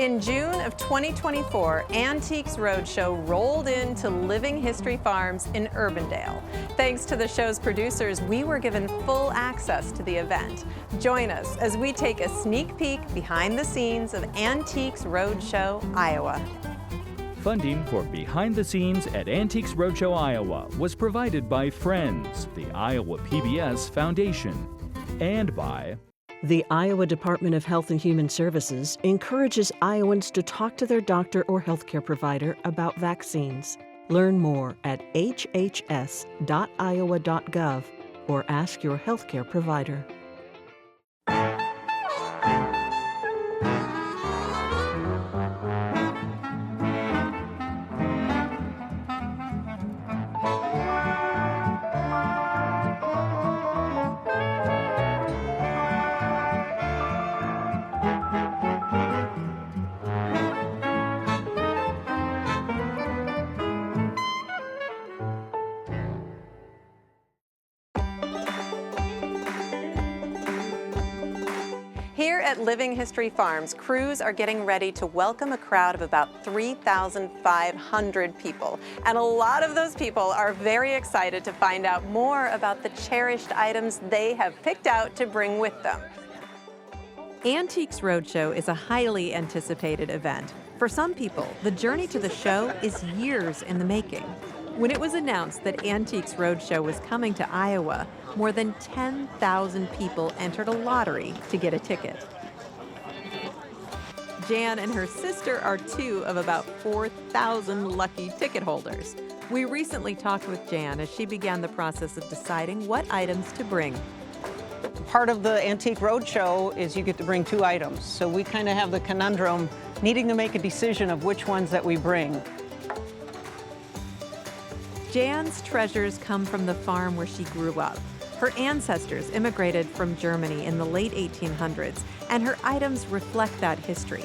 In June of 2024, Antiques Roadshow rolled into Living History Farms in Urbandale. Thanks to the show's producers, we were given full access to the event. Join us as we take a sneak peek behind the scenes of Antiques Roadshow, Iowa. Funding for Behind the Scenes at Antiques Roadshow, Iowa was provided by Friends, the Iowa PBS Foundation, and by the Iowa Department of Health and Human Services encourages Iowans to talk to their doctor or healthcare provider about vaccines. Learn more at hhs.iowa.gov or ask your healthcare provider. Here at Living History Farms, crews are getting ready to welcome a crowd of about 3,500 people. And a lot of those people are very excited to find out more about the cherished items they have picked out to bring with them. Antiques Roadshow is a highly anticipated event. For some people, the journey to the show is years in the making. When it was announced that Antiques Roadshow was coming to Iowa, more than 10,000 people entered a lottery to get a ticket. Jan and her sister are two of about 4,000 lucky ticket holders. We recently talked with Jan as she began the process of deciding what items to bring. Part of the Antique Roadshow is you get to bring two items. So we kind of have the conundrum needing to make a decision of which ones that we bring. Jan's treasures come from the farm where she grew up. Her ancestors immigrated from Germany in the late 1800s, and her items reflect that history.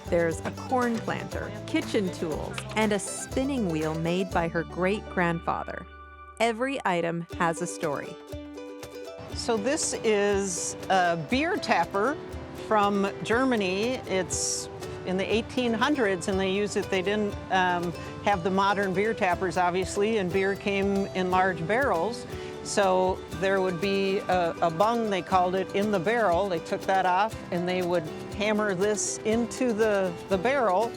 There's a corn planter, kitchen tools, and a spinning wheel made by her great-grandfather. Every item has a story. So this is a beer tapper from Germany. It's in the 1800s, and they used it. They didn't have the modern beer tappers, obviously, and beer came in large barrels. So there would be a bung, they called it, in the barrel. They took that off, and they would hammer this into the barrel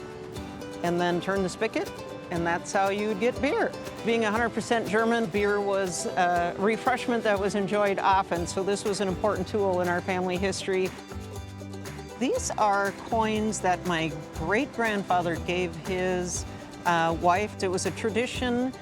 and then turn the spigot, and that's how you would get beer. Being 100% German, beer was a refreshment that was enjoyed often, so this was an important tool in our family history. These are coins that my great-grandfather gave his wife. It was a tradition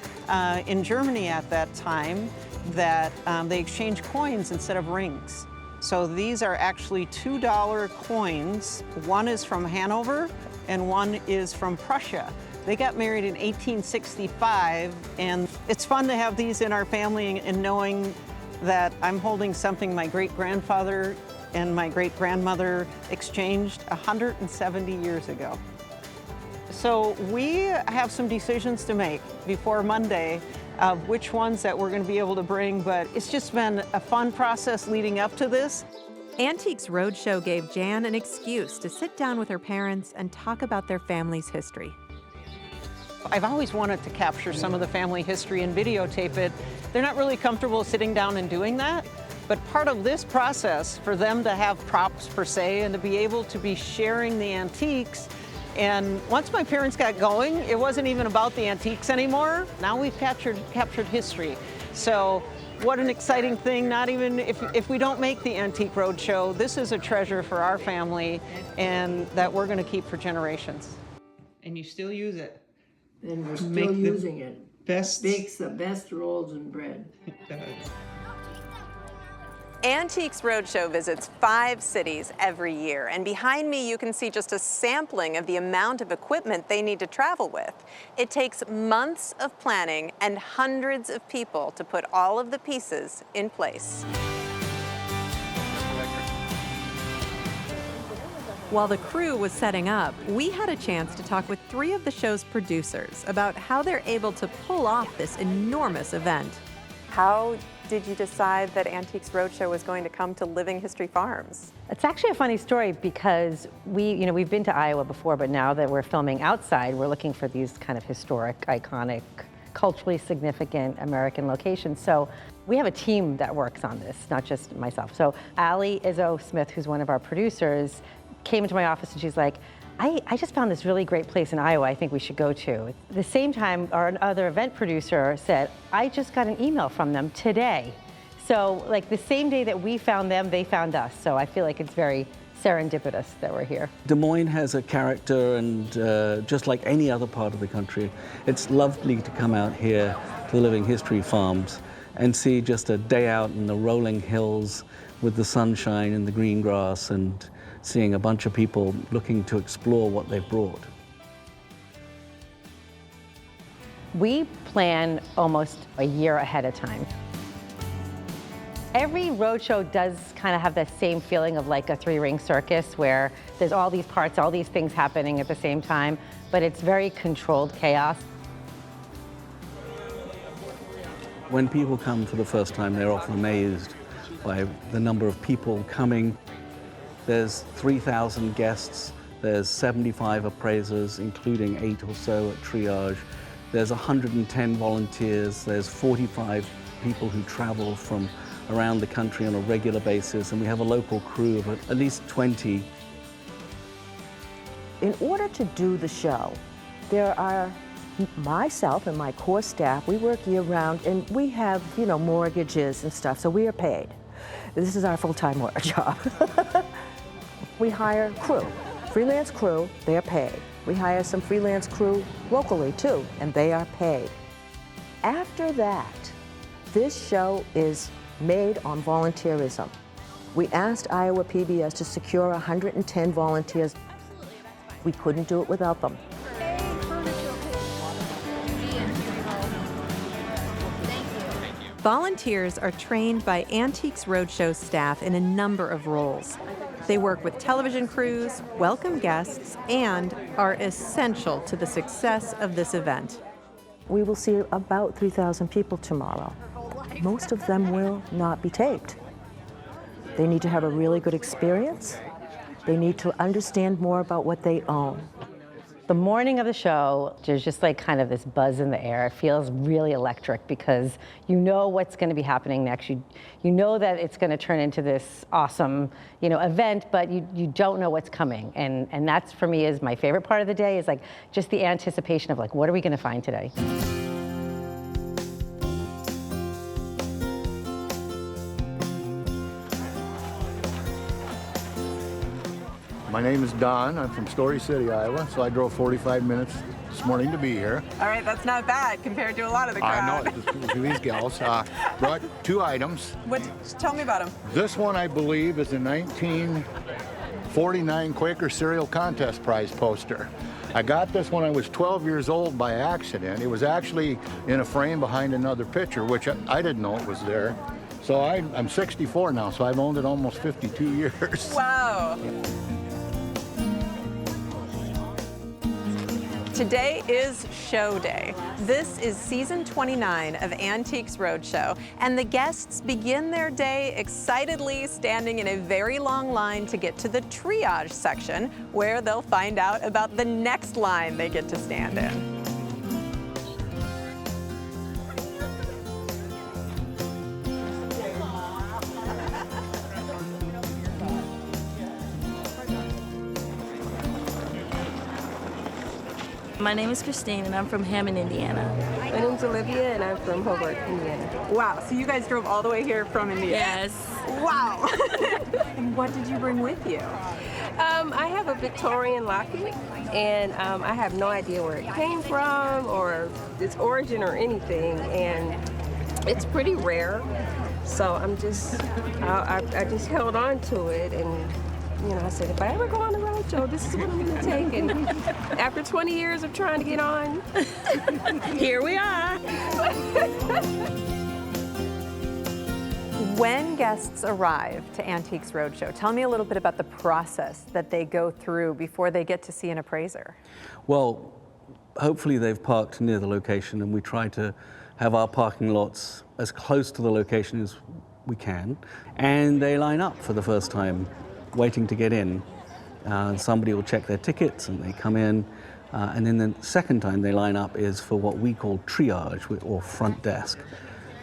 in Germany at that time that they exchanged coins instead of rings. So these are actually $2 coins. One is from Hanover and one is from Prussia. They got married in 1865, and it's fun to have these in our family and knowing that I'm holding something my great-grandfather and my great-grandmother exchanged 170 years ago. So we have some decisions to make before Monday of which ones that we're going to be able to bring, but it's just been a fun process leading up to this. Antiques Roadshow gave Jan an excuse to sit down with her parents and talk about their family's history. I've always wanted to capture some of the family history and videotape it. They're not really comfortable sitting down and doing that. But part of this process, for them to have props per se and to be able to be sharing the antiques, and once my parents got going, it wasn't even about the antiques anymore. Now we've captured history. So what an exciting thing. Not even if we don't make the Antique Roadshow, this is a treasure for our family and that we're going to keep for generations. And you still use it. And we're still using it. Bakes the best rolls and bread. It does. Antiques Roadshow visits 5 cities every year, and behind me you can see just a sampling of the amount of equipment they need to travel with. It takes months of planning and hundreds of people to put all of the pieces in place. While the crew was setting up, we had a chance to talk with 3 of the show's producers about how they're able to pull off this enormous event. How did you decide that Antiques Roadshow was going to come to Living History Farms? It's actually a funny story because we've been to Iowa before, but now that we're filming outside, we're looking for these kind of historic, iconic, culturally significant American locations. So we have a team that works on this, not just myself. So Allie Izzo Smith, who's one of our producers, came into my office and she's like, I just found this really great place in Iowa I think we should go to. At the same time, our other event producer said, I just got an email from them today. So like the same day that we found them, they found us. So I feel like it's very serendipitous that we're here. Des Moines has a character, and just like any other part of the country, it's lovely to come out here to the Living History Farms and see just a day out in the rolling hills with the sunshine and the green grass and seeing a bunch of people looking to explore what they've brought. We plan almost a year ahead of time. Every roadshow does kind of have that same feeling of like a three-ring circus where there's all these parts, all these things happening at the same time, but it's very controlled chaos. When people come for the first time, they're often amazed by the number of people coming. There's 3,000 guests, there's 75 appraisers, including 8 or so at Triage. There's 110 volunteers, there's 45 people who travel from around the country on a regular basis, and we have a local crew of at least 20. In order to do the show, there are myself and my core staff, we work year-round, and we have, mortgages and stuff, so we are paid. This is our full-time work job. We hire crew, freelance crew, they are paid. We hire some freelance crew locally too, and they are paid. After that, this show is made on volunteerism. We asked Iowa PBS to secure 110 volunteers. We couldn't do it without them. Volunteers are trained by Antiques Roadshow staff in a number of roles. They work with television crews, welcome guests, and are essential to the success of this event. We will see about 3,000 people tomorrow. Most of them will not be taped. They need to have a really good experience. They need to understand more about what they own. The morning of the show, there's just like kind of this buzz in the air. It feels really electric because you know what's going to be happening next. You know that it's going to turn into this awesome, event, but you don't know what's coming. And that's, for me, is my favorite part of the day, is like just the anticipation of like, what are we going to find today? My name is Don. I'm from Story City, Iowa, so I drove 45 minutes this morning to be here. All right, that's not bad compared to a lot of the crowd. I know, to these gals. Brought 2 items. Tell me about them. This one, I believe, is a 1949 Quaker Cereal Contest Prize poster. I got this when I was 12 years old by accident. It was actually in a frame behind another picture, which I didn't know it was there. So I'm 64 now, so I've owned it almost 52 years. Wow. Today is show day. This is season 29 of Antiques Roadshow, and the guests begin their day excitedly standing in a very long line to get to the triage section, where they'll find out about the next line they get to stand in. My name is Christine, and I'm from Hammond, Indiana. My name's Olivia, and I'm from Hobart, Indiana. Wow, so you guys drove all the way here from Indiana? Yes. Wow. And what did you bring with you? I have a Victorian locket, and I have no idea where it came from or its origin or anything, and it's pretty rare. So I just held on to it, and I said, if I ever go on the roadshow, this is what I'm going to take. And after 20 years of trying to get on, here we are. When guests arrive to Antiques Roadshow, tell me a little bit about the process that they go through before they get to see an appraiser. Well, hopefully they've parked near the location, and we try to have our parking lots as close to the location as we can, and they line up for the first time, waiting to get in. Somebody will check their tickets and they come in, and then the second time they line up is for what we call triage, or front desk.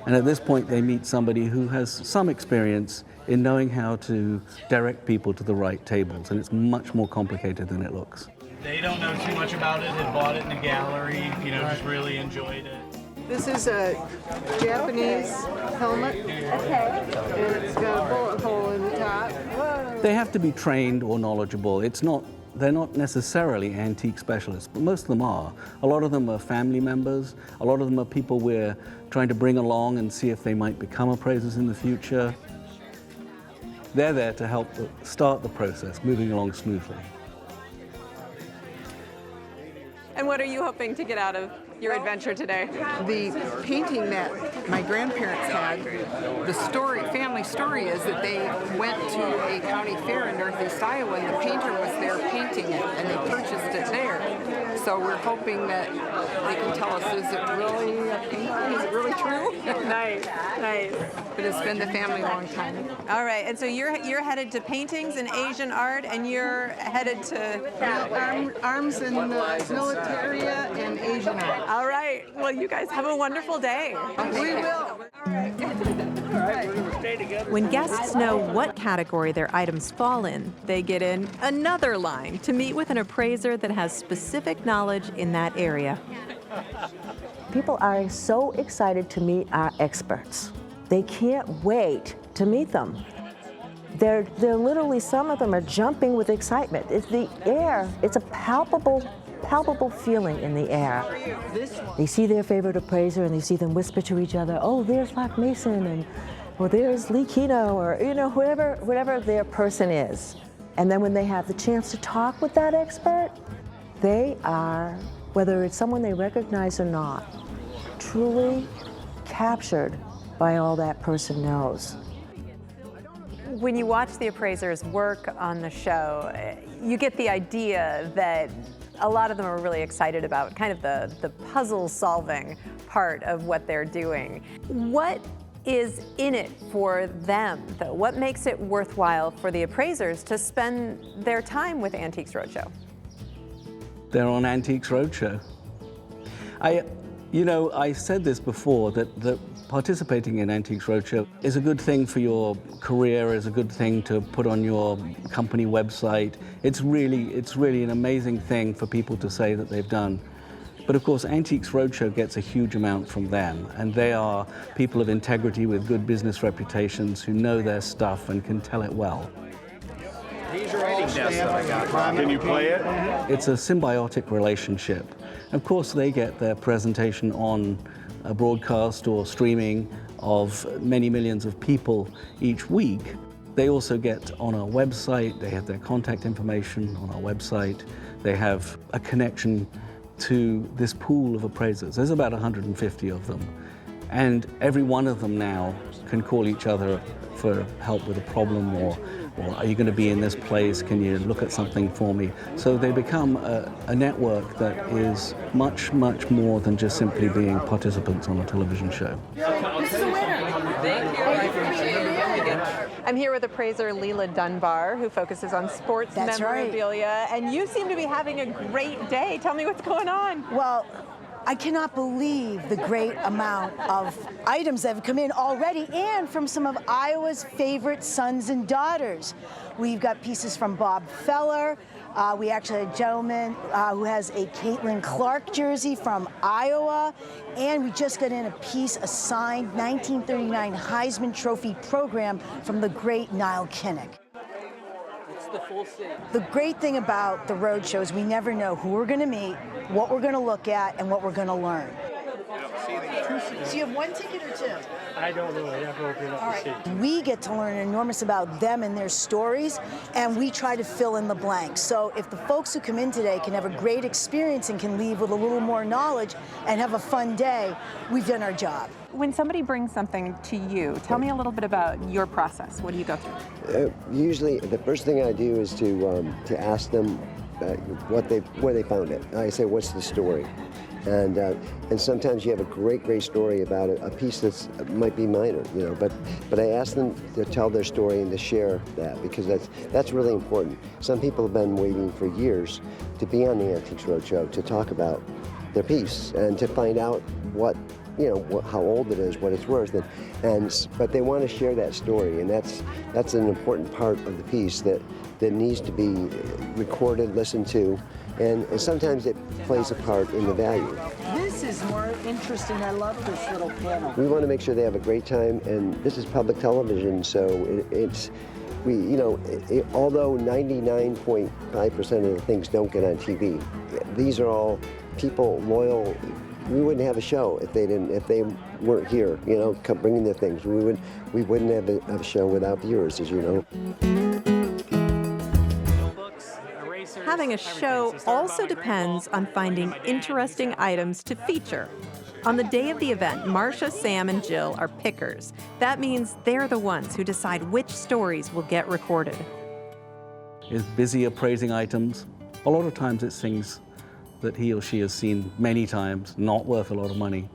And at this point they meet somebody who has some experience in knowing how to direct people to the right tables, and it's much more complicated than it looks. They don't know too much about it, had bought it in a gallery, just really enjoyed it. This is a Japanese helmet. Okay. And it's got a bullet hole in the top. They have to be trained or knowledgeable. They're not necessarily antique specialists, but most of them are. A lot of them are family members. A lot of them are people we're trying to bring along and see if they might become appraisers in the future. They're there to help start the process, moving along smoothly. And what are you hoping to get out of your adventure today? The painting that my grandparents had, the family story is that they went to a county fair in Northeast Iowa and the painter was there painting it and they purchased it there. So we're hoping that they can tell us, is it really a painting? Is it really true? Nice, nice. But it's been the family a long time. All right, and so you're headed to paintings and Asian art, and you're headed to arms and militaria and Asian art. All right. Well, you guys have a wonderful day. We will. When guests know what category their items fall in, they get in another line to meet with an appraiser that has specific knowledge in that area. People are so excited to meet our experts. They can't wait to meet them. They're literally, some of them are jumping with excitement. It's the air, it's a palpable feeling in the air. They see their favorite appraiser and they see them whisper to each other, oh, there's Mark Mason, and or there's Lee Kino, or whatever their person is. And then when they have the chance to talk with that expert, they are, whether it's someone they recognize or not, truly captured by all that person knows. When you watch the appraisers work on the show, you get the idea that a lot of them are really excited about kind of the puzzle solving part of what they're doing. What is in it for them, though? What makes it worthwhile for the appraisers to spend their time with Antiques Roadshow? They're on Antiques Roadshow. I said this before, that participating in Antiques Roadshow is a good thing for your career, is a good thing to put on your company website. It's really an amazing thing for people to say that they've done. But of course, Antiques Roadshow gets a huge amount from them, and they are people of integrity with good business reputations who know their stuff and can tell it well. Here's your writing desk that I got. Can you play it? It's a symbiotic relationship. Of course, they get their presentation on a broadcast or streaming of many millions of people each week. They also get on our website, they have their contact information on our website, they have a connection to this pool of appraisers. There's about 150 of them. And every one of them now can call each other for help with a problem, or are you going to be in this place? Can you look at something for me? So they become a network that is much, much more than just simply being participants on a television show. This is a winner. Thank you. I appreciate it. I'm here with appraiser Leela Dunbar, who focuses on sports memorabilia, and you seem to be having a great day. Tell me what's going on. Well, I cannot believe the great amount of items that have come in already, and from some of Iowa's favorite sons and daughters. We've got pieces from Bob Feller. We actually had a gentleman who has a Caitlin Clark jersey from Iowa. And we just got in a piece, a signed 1939 Heisman Trophy program from the great Niall Kinnick. The great thing about the roadshow is we never know who we're going to meet, what we're going to look at, and what we're going to learn. So you have one ticket or two? I don't know. I have to open up the seat. We get to learn enormous about them and their stories, and we try to fill in the blanks. So if the folks who come in today can have a great experience and can leave with a little more knowledge and have a fun day, we've done our job. When somebody brings something to you, tell me a little bit about your process. What do you go through? Usually, the first thing I do is to ask them where they found it. I say, what's the story? And sometimes you have a great story about a piece that might be minor, you know. But I ask them to tell their story and to share that, because that's really important. Some people have been waiting for years to be on the Antiques Roadshow to talk about their piece and to find out what, you know, how old it is, what it's worth, but they want to share that story, and that's an important part of the piece that needs to be recorded, listened to, and sometimes it plays a part in the value. This is more interesting. I love this little panel. We want to make sure they have a great time, and this is public television, so although 99.5% of the things don't get on TV, these are all people loyal. We wouldn't have a show if they weren't here, you know, bringing their things. We wouldn't have a show without viewers, as you know. Having a show also depends on finding interesting items to feature. On the day of the event, Marcia, Sam, and Jill are pickers. That means they're the ones who decide which stories will get recorded. Is busy appraising items. A lot of times it's things that he or she has seen many times, not worth a lot of money.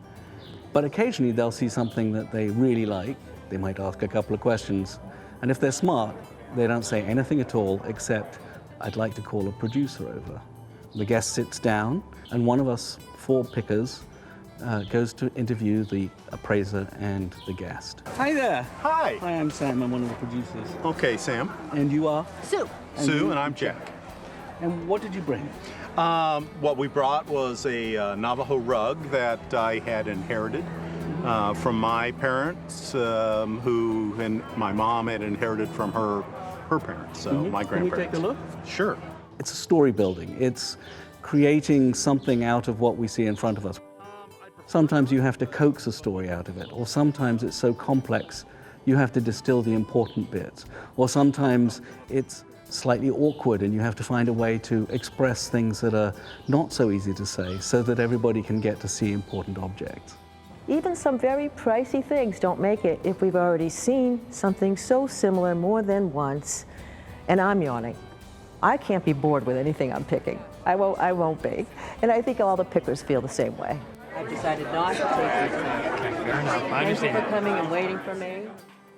But occasionally they'll see something that they really like. They might ask a couple of questions. And if they're smart, they don't say anything at all except, I'd like to call a producer over. The guest sits down, and one of us 4 pickers goes to interview the appraiser and the guest. Hi there. Hi. Hi, I'm Sam. I'm one of the producers. Okay, Sam. And you are? Sue. Sue, and I'm Jack. And what did you bring? What we brought was a Navajo rug that I had inherited from my parents, who and my mom had inherited from her parents, so my grandparents. Can we take a look? Sure. It's story building. It's creating something out of what we see in front of us. Sometimes you have to coax a story out of it, or sometimes it's so complex you have to distill the important bits, or sometimes it's slightly awkward and you have to find a way to express things that are not so easy to say so that everybody can get to see important objects. Even some very pricey things don't make it if we've already seen something so similar more than once. And I'm yawning. I can't be bored with anything I'm picking. I won't be. And I think all the pickers feel the same way. I've decided not to take these things. Okay, fair enough. I understand. Thank you for coming and waiting for me.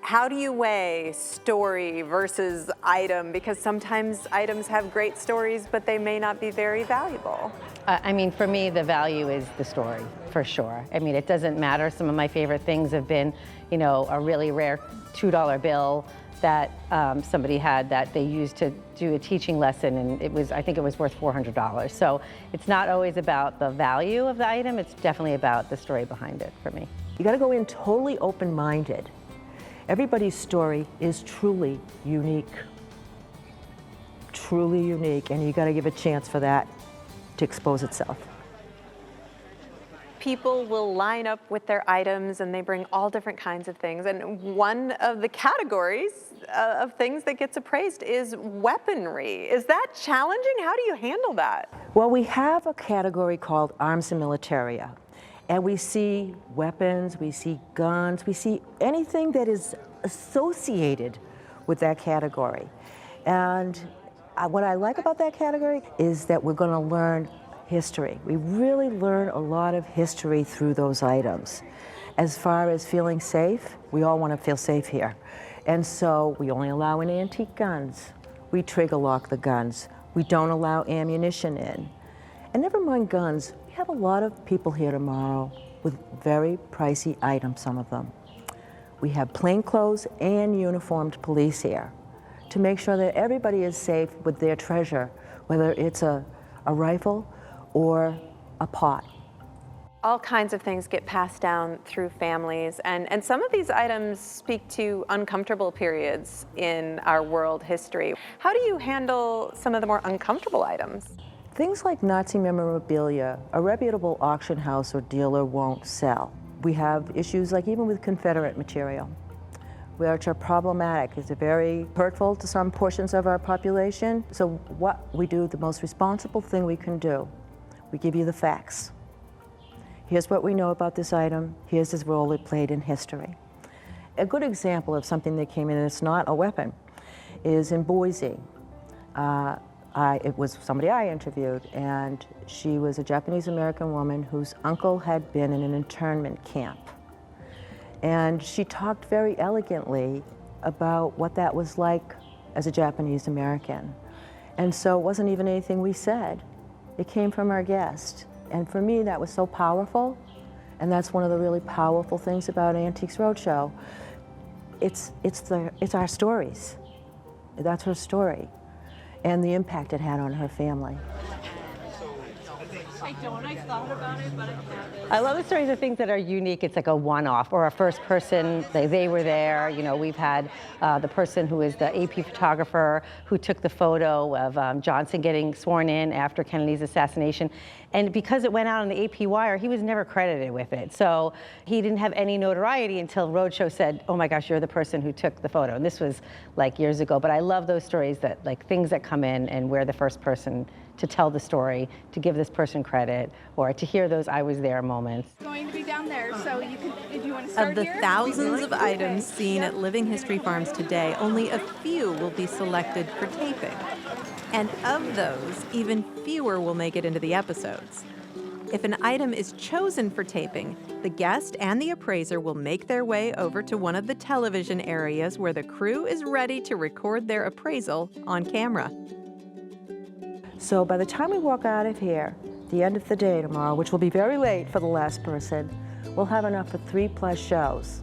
How do you weigh story versus item? Because sometimes items have great stories, but they may not be very valuable. I mean, for me, the value is the story, for sure. I mean, it doesn't matter. Some of my favorite things have been, you know, a really rare $2 bill that somebody had that they used to do a teaching lesson, and I think it was worth $400. So it's not always about the value of the item, it's definitely about the story behind it for me. You gotta go in totally open-minded. Everybody's story is truly unique, and you gotta give a chance for that to expose itself. People will line up with their items and they bring all different kinds of things. And one of the categories of things that gets appraised is weaponry. Is that challenging? How do you handle that? Well, we have a category called arms and militaria. And we see weapons, we see guns, we see anything that is associated with that category. And what I like about that category is that we're going to learn history. We really learn a lot of history through those items. As far as feeling safe, we all want to feel safe here. And so we only allow in antique guns. We trigger lock the guns. We don't allow ammunition in. And never mind guns, we have a lot of people here tomorrow with very pricey items, some of them. We have plainclothes and uniformed police here to make sure that everybody is safe with their treasure, whether it's a rifle or a pot. All kinds of things get passed down through families, and some of these items speak to uncomfortable periods in our world history. How do you handle some of the more uncomfortable items? Things like Nazi memorabilia, a reputable auction house or dealer won't sell. We have issues like even with Confederate material, which are problematic. It's very hurtful to some portions of our population. So what we do, the most responsible thing we can do, we give you the facts. Here's what we know about this item. Here's his role it played in history. A good example of something that came in and it's not a weapon is in Boise. It was somebody I interviewed, and she was a Japanese-American woman whose uncle had been in an internment camp. And she talked very elegantly about what that was like as a Japanese-American. And so it wasn't even anything we said. It came from our guest. And for me, that was so powerful. And that's one of the really powerful things about Antiques Roadshow. It's our stories. That's her story, and the impact it had on her family. I love the stories of things that are unique. It's like a one-off or a first person, they were there. You know, we've had the person who is the AP photographer who took the photo of Johnson getting sworn in after Kennedy's assassination. And because it went out on the AP wire, he was never credited with it. So he didn't have any notoriety until Roadshow said, oh my gosh, you're the person who took the photo. And this was like years ago. But I love those stories, that like things that come in and we're the first person to tell the story, to give this person credit, or to hear those I was there moments. Going to be down there, so you can, if you want to start Of the here. thousands of items seen at Living History Farms today, only a few will be selected for taping. And of those, even fewer will make it into the episodes. If an item is chosen for taping, the guest and the appraiser will make their way over to one of the television areas where the crew is ready to record their appraisal on camera. So by the time we walk out of here, the end of the day tomorrow, which will be very late for the last person, we'll have enough for 3+ shows.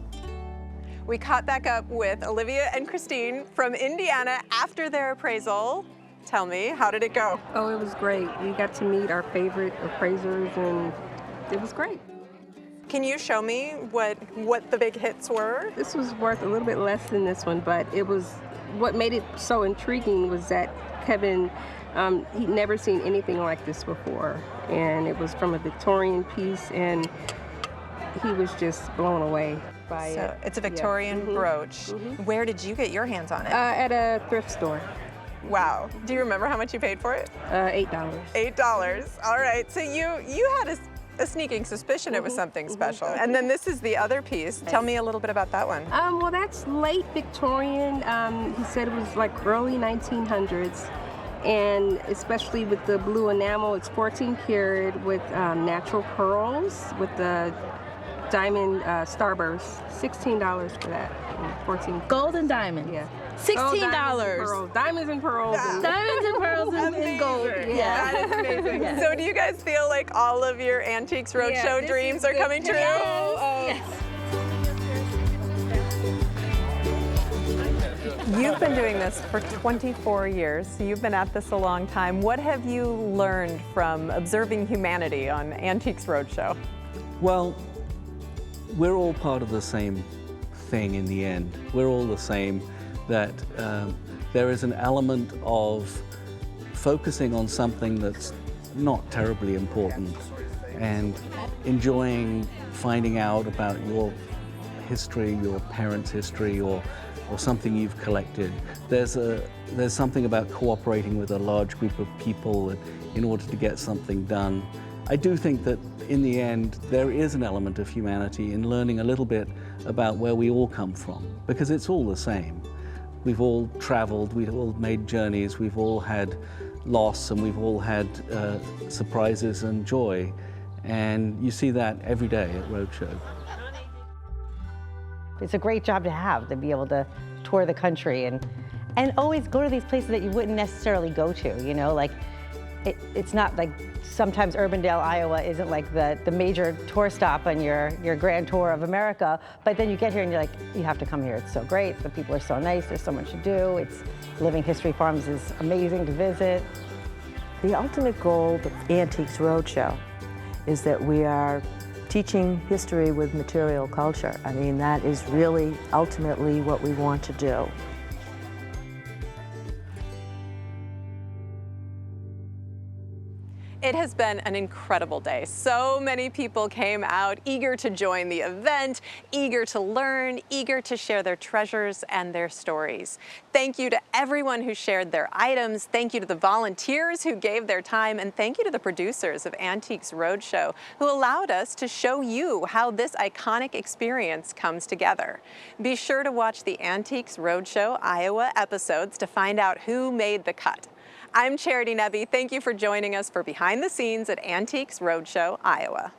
We caught back up with Olivia and Christine from Indiana after their appraisal. Tell me, how did it go? Oh, it was great. We got to meet our favorite appraisers, and it was great. Can you show me what the big hits were? This was worth a little bit less than this one, but it was, what made it so intriguing was that Kevin, he'd never seen anything like this before, and it was from a Victorian piece, and he was just blown away by it. It's a Victorian brooch. Where did you get your hands on it? At a thrift store. Wow. Do you remember how much you paid for it? $8. $8. All right. So you had a sneaking suspicion it was something special. And then this is the other piece. Tell me a little bit about that one. Well, that's late Victorian. He said it was like early 1900s. And especially with the blue enamel, it's 14 karat with natural pearls with the diamond starburst. $16 for that. 14. Gold and diamond. Yeah. $16. Diamonds and pearls. Diamonds and pearls and gold. Yeah. That is amazing. Yeah. So do you guys feel like all of your Antiques Roadshow dreams are coming true? Yes. You've been doing this for 24 years, so you've been at this a long time. What have you learned from observing humanity on Antiques Roadshow? Well, we're all part of the same thing in the end. We're all the same, that there is an element of focusing on something that's not terribly important and enjoying finding out about your history, your parents' history, or something you've collected. There's something about cooperating with a large group of people in order to get something done. I do think that in the end there is an element of humanity in learning a little bit about where we all come from, because it's all the same. We've all traveled, we've all made journeys, we've all had loss, and we've all had surprises and joy. And you see that every day at Roadshow. It's a great job to be able to tour the country and always go to these places that you wouldn't necessarily go to, you know, like it's not like sometimes Urbandale, Iowa isn't like the major tour stop on your grand tour of America, but then you get here and you're like, you have to come here. It's so great. The people are so nice. There's so much to do. Living History Farms is amazing to visit. The ultimate goal of Antiques Roadshow is that we are teaching history with material culture. I mean, that is really ultimately what we want to do. It has been an incredible day. So many people came out eager to join the event, eager to learn, eager to share their treasures and their stories. Thank you to everyone who shared their items. Thank you to the volunteers who gave their time, and thank you to the producers of Antiques Roadshow who allowed us to show you how this iconic experience comes together. Be sure to watch the Antiques Roadshow Iowa episodes to find out who made the cut. I'm Charity Nebbe. Thank you for joining us for Behind the Scenes at Antiques Roadshow, Iowa.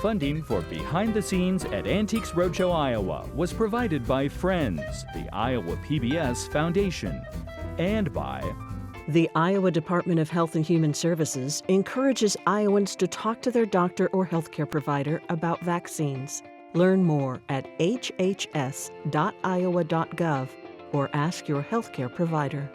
Funding for Behind the Scenes at Antiques Roadshow, Iowa was provided by Friends, the Iowa PBS Foundation, and by the Iowa Department of Health and Human Services encourages Iowans to talk to their doctor or healthcare provider about vaccines. Learn more at hhs.iowa.gov or ask your healthcare provider.